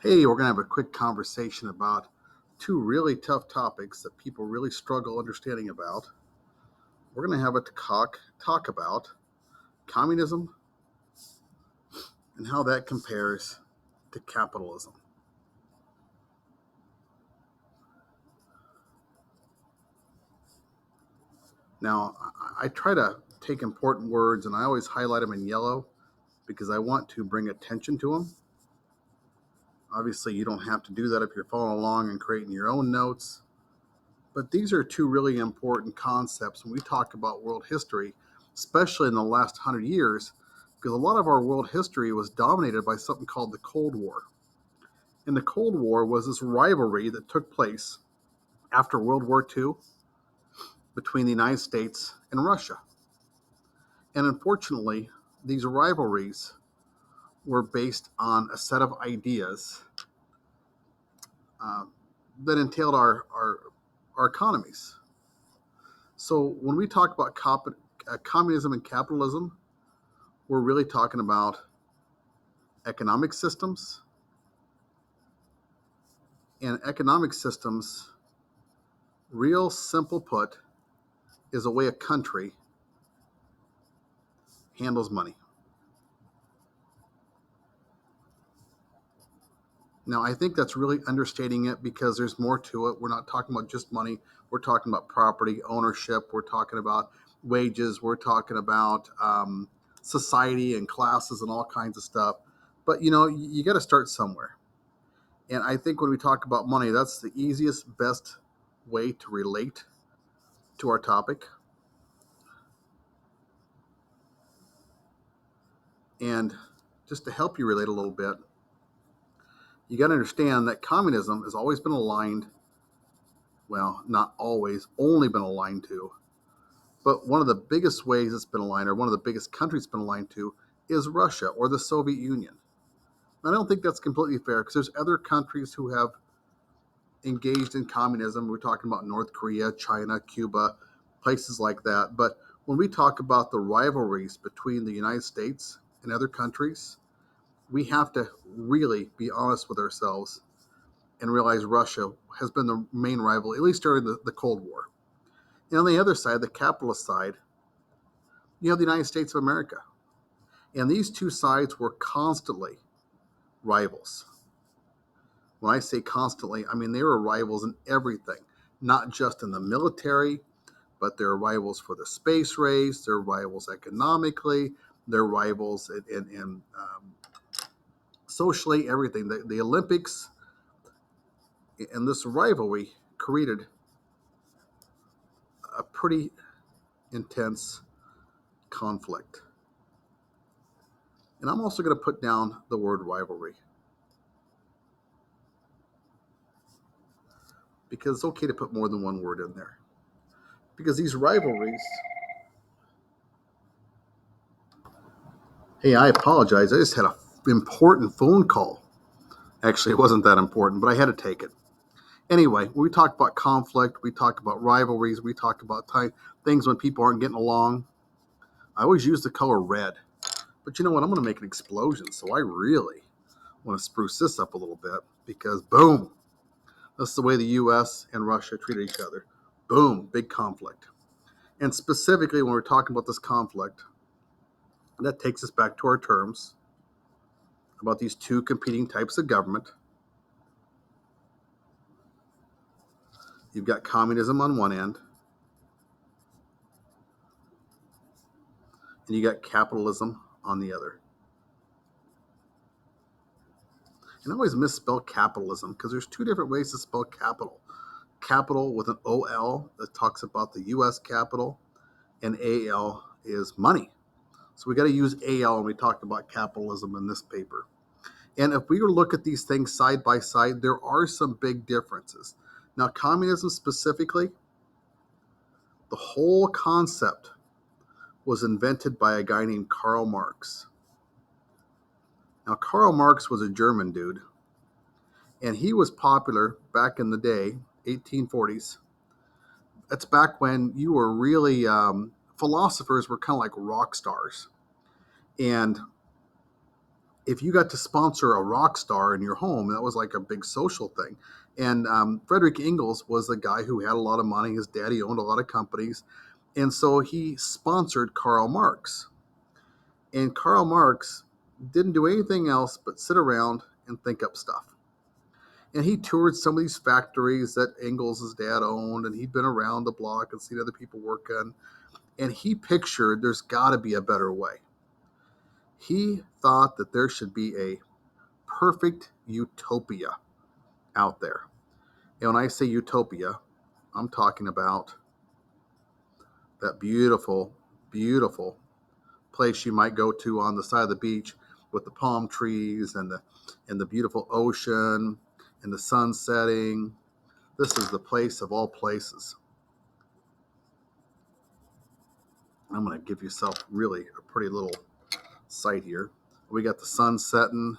Hey, we're going to have a quick conversation about two really tough topics that people really struggle understanding about. We're going to have a talk about communism and how that compares to capitalism. Now, I try to take important words and I always highlight them in yellow because I want to bring attention to them. Obviously, you don't have to do that if you're following along and creating your own notes. But these are two really important concepts when we talk about world history, especially in the last 100 years, because a lot of our world history was dominated by something called the Cold War. And the Cold War was this rivalry that took place after World War II between the United States and Russia. And unfortunately, these rivalries were based on a set of ideas uh, that entailed our economies. So when we talk about communism and capitalism, we're really talking about economic systems. And economic systems, real simple put, is a way a country handles money. Now, I think that's really understating it because there's more to it. We're not talking about just money. We're talking about property ownership. We're talking about wages. We're talking about society and classes and all kinds of stuff. But you got to start somewhere. And I think when we talk about money, that's the easiest, best way to relate to our topic. And just to help you relate a little bit, you got to understand that communism has always been aligned, well, not always, only been aligned to, but one of the biggest ways it's been aligned, or one of the biggest countries it's been aligned to, is Russia or the Soviet Union. And I don't think that's completely fair because there's other countries who have engaged in communism. We're talking about North Korea, China, Cuba, places like that. But when we talk about the rivalries between the United States and other countries, we have to really be honest with ourselves and realize Russia has been the main rival, at least during the Cold War. And on the other side, the capitalist side, you have the United States of America. And these two sides were constantly rivals. When I say constantly, I mean they were rivals in everything, not just in the military, but they're rivals for the space race, they're rivals economically, they're rivals in socially, everything. The Olympics and this rivalry created a pretty intense conflict. And I'm also going to put down the word rivalry because it's okay to put more than one word in there. Because these rivalries, hey, I apologize. I just had an important phone call. Actually, it wasn't that important, but I had to take it. Anyway, we talk about conflict, we talk about rivalries, we talk about things when people aren't getting along. I always use the color red. But you know what? I'm going to make an explosion. So I really want to spruce this up a little bit because, boom, that's the way the U.S. and Russia treated each other. Boom, big conflict. And specifically, when we're talking about this conflict, that takes us back to our terms about these two competing types of government. You've got communism on one end, and you got capitalism on the other. And I always misspell capitalism because there's two different ways to spell capital. Capital with an OL that talks about the U.S. capital, and AL is money. So we got to use AL when we talk about capitalism in this paper. And if we look at these things side by side, there are some big differences. Now, communism specifically, the whole concept was invented by a guy named Karl Marx. Now, Karl Marx was a German dude, and he was popular back in the day, 1840s. That's back when you were really, philosophers were kind of like rock stars. And if you got to sponsor a rock star in your home, that was like a big social thing. And Frederick Engels was the guy who had a lot of money. His daddy owned a lot of companies. And so he sponsored Karl Marx. And Karl Marx didn't do anything else but sit around and think up stuff. And he toured some of these factories that Engels' dad owned, and he'd been around the block and seen other people working. And he pictured there's got to be a better way. He thought that there should be a perfect utopia out there. And when I say utopia, I'm talking about that beautiful, beautiful place you might go to on the side of the beach with the palm trees and the beautiful ocean and the sun setting. This is the place of all places. I'm going to give yourself really a pretty little sight here. We got the sun setting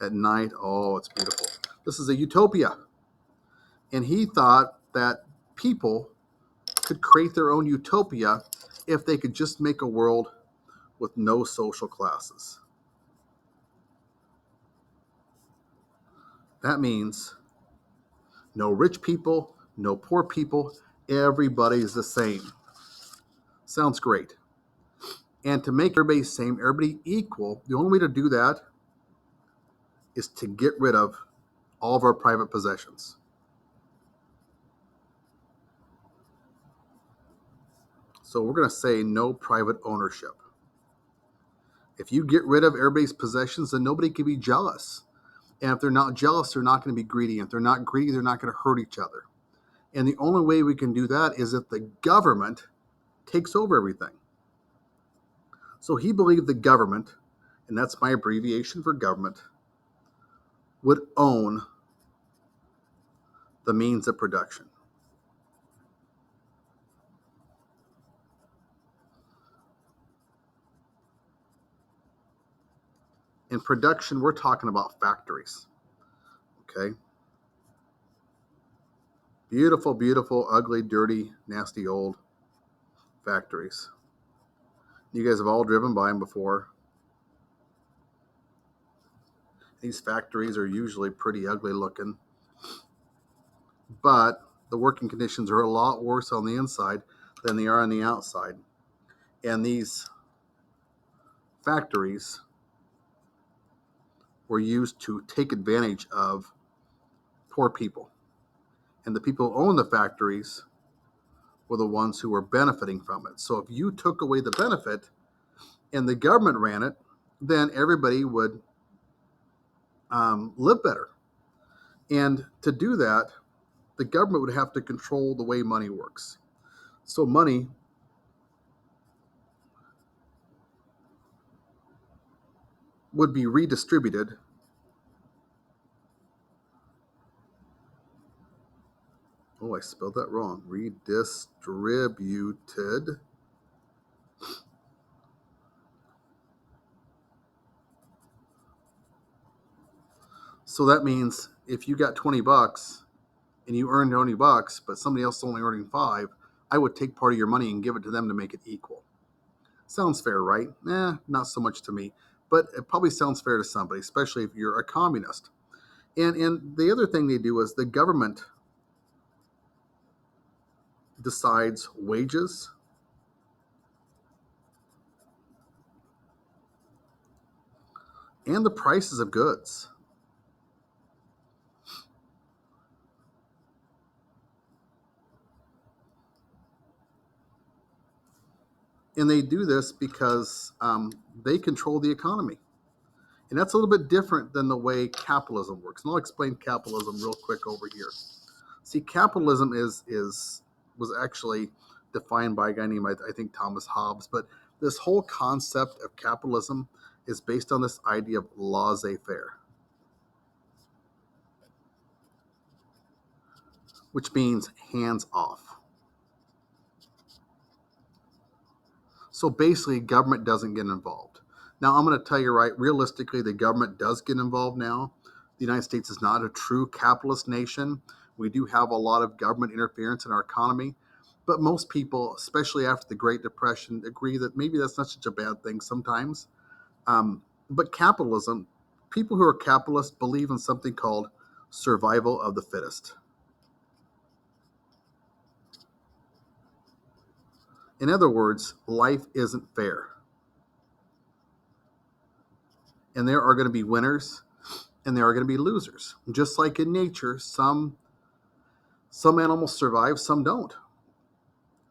at night. Oh, it's beautiful. This is a utopia. And he thought that people could create their own utopia if they could just make a world with no social classes. That means no rich people, no poor people, everybody's the same. Sounds great. And to make everybody same, everybody equal, the only way to do that is to get rid of all of our private possessions. So we're going to say no private ownership. If you get rid of everybody's possessions, then nobody can be jealous. And if they're not jealous, they're not going to be greedy. If they're not greedy, they're not going to hurt each other. And the only way we can do that is if the government takes over everything. So he believed the government, and that's my abbreviation for government, would own the means of production. In production, we're talking about factories. Okay? Beautiful, beautiful, ugly, dirty, nasty old factories. You guys have all driven by them before. These factories are usually pretty ugly looking, but the working conditions are a lot worse on the inside than they are on the outside. And these factories were used to take advantage of poor people. And the people who own the factories were the ones who were benefiting from it. So if you took away the benefit and the government ran it, then everybody would live better. And to do that, the government would have to control the way money works. So money would be redistributed. Oh, I spelled that wrong. Redistributed. So that means if you got 20 bucks and you earned 20 bucks, but somebody else is only earning 5, I would take part of your money and give it to them to make it equal. Sounds fair, right? Not so much to me, but it probably sounds fair to somebody, especially if you're a communist. And the other thing they do is the government decides wages and the prices of goods. And they do this because they control the economy. And that's a little bit different than the way capitalism works. And I'll explain capitalism real quick over here. See, capitalism was actually defined by a guy named I think Thomas Hobbes, but this whole concept of capitalism is based on this idea of laissez-faire, which means hands off. So basically, government doesn't get involved. Now, I'm going to tell you right, realistically, the government does get involved now. The United States is not a true capitalist nation. We do have a lot of government interference in our economy. But most people, especially after the Great Depression, agree that maybe that's not such a bad thing sometimes. But capitalism People who are capitalists believe in something called survival of the fittest. In other words, life isn't fair. And there are going to be winners and there are going to be losers. Just like in nature, some animals survive, some don't.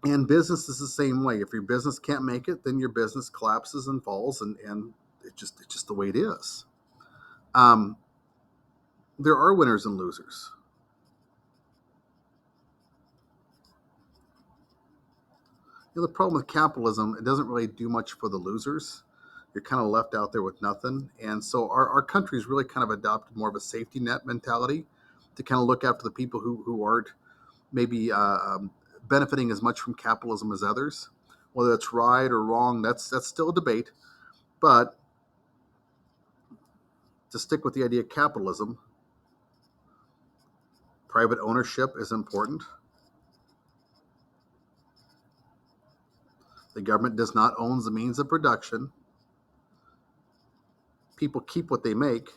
And business is the same way. If your business can't make it, then your business collapses and falls, and it's just the way it is. Um, there are winners and losers. The problem with capitalism, it doesn't really do much for the losers. You're kind of left out there with nothing. And so our country's really kind of adopted more of a safety net mentality to kind of look after the people who aren't maybe benefiting as much from capitalism as others. Whether that's right or wrong, that's still a debate. But to stick with the idea of capitalism, private ownership is important. The government does not own the means of production. People keep what they make.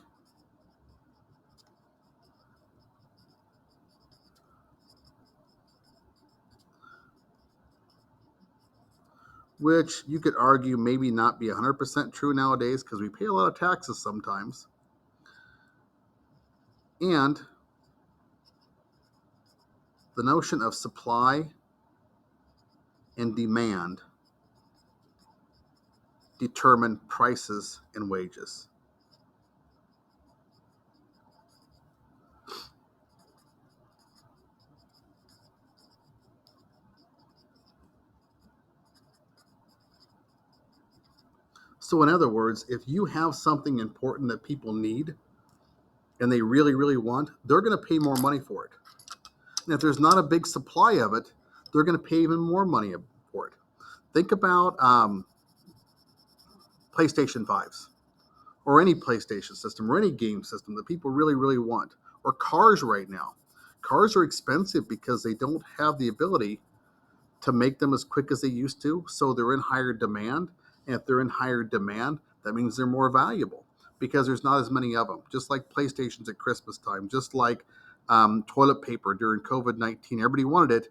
Which you could argue maybe not be 100% true nowadays because we pay a lot of taxes sometimes. And the notion of supply and demand determine prices and wages. So in other words, if you have something important that people need and they really, really want, they're going to pay more money for it. And if there's not a big supply of it, they're going to pay even more money for it. Think about PlayStation 5s or any PlayStation system or any game system that people really, really want, or cars right now. Cars are expensive because they don't have the ability to make them as quick as they used to, so they're in higher demand. And if they're in higher demand, that means they're more valuable because there's not as many of them. Just like PlayStations at Christmas time, just like toilet paper during COVID-19, everybody wanted it,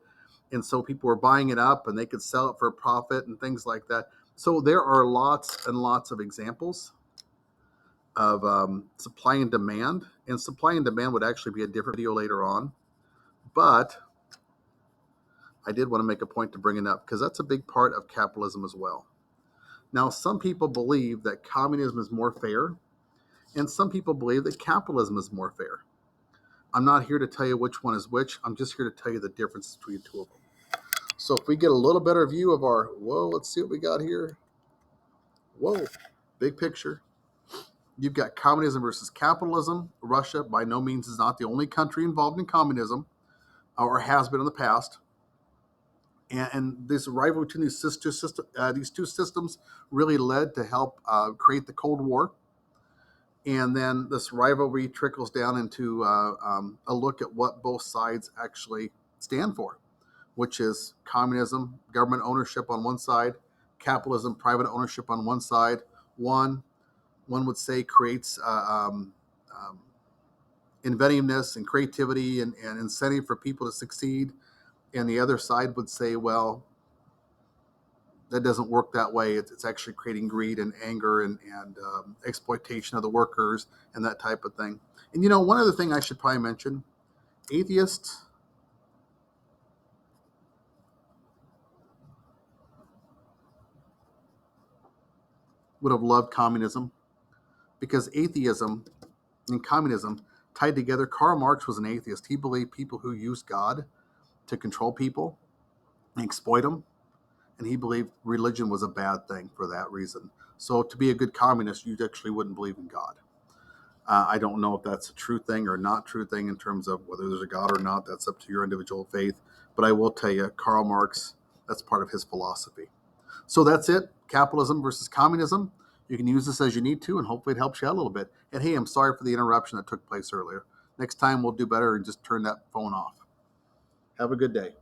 and so people were buying it up, and they could sell it for a profit and things like that. So there are lots and lots of examples of supply and demand, and supply and demand would actually be a different video later on, but I did want to make a point to bring it up because that's a big part of capitalism as well. Now, some people believe that communism is more fair, and some people believe that capitalism is more fair. I'm not here to tell you which one is which. I'm just here to tell you the difference between the two of them. So if we get a little better view of our, whoa, let's see what we got here. Whoa, big picture. You've got communism versus capitalism. Russia, by no means, is not the only country involved in communism, or has been in the past. And this rivalry between these two systems really led to help create the Cold War. And then this rivalry trickles down into a look at what both sides actually stand for, which is communism, government ownership on one side, capitalism, private ownership on one side. One would say creates inventiveness and creativity and incentive for people to succeed. And the other side would say, well, that doesn't work that way. It's actually creating greed and anger and exploitation of the workers and that type of thing. And one other thing I should probably mention, atheists would have loved communism because atheism and communism tied together. Karl Marx was an atheist. He believed people who use God to control people and exploit them. And he believed religion was a bad thing for that reason. So to be a good communist, you actually wouldn't believe in God. I don't know if that's a true thing or not true thing in terms of whether there's a God or not. That's up to your individual faith. But I will tell you, Karl Marx, that's part of his philosophy. So that's it. Capitalism versus communism. You can use this as you need to, and hopefully it helps you out a little bit. And hey, I'm sorry for the interruption that took place earlier. Next time we'll do better and just turn that phone off. Have a good day.